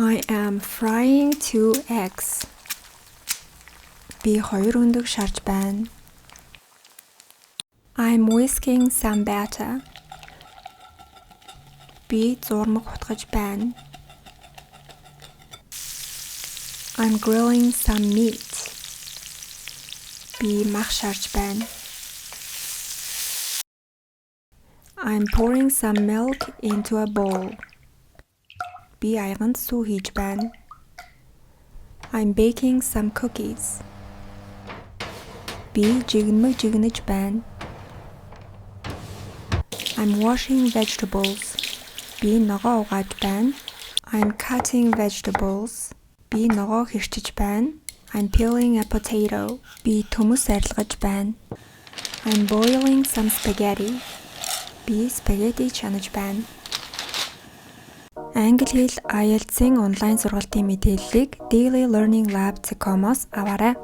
I am frying 2 eggs. Би 2 өндөг шарж байна. I'm whisking some batter. Би зурмаг хутгаж байна. I'm grilling some meat. Би мах шарж байна. I'm pouring some milk into a bowl. Би аяганд сүү хийж байна. I'm baking some cookies. Би жигнэмэг жигнэж байна. I'm washing vegetables. Би ногоо угааж байна. I'm cutting vegetables. Би ногоо хэрчиж байна. I'm peeling a potato. Би төмөс арилгаж байна. I'm boiling some spaghetti. Би спагетти чанаж байна. Англи хэл IELTS-ийн онлайн сургалтын мэдээллийг dailylearninglab.com-оос аваарай.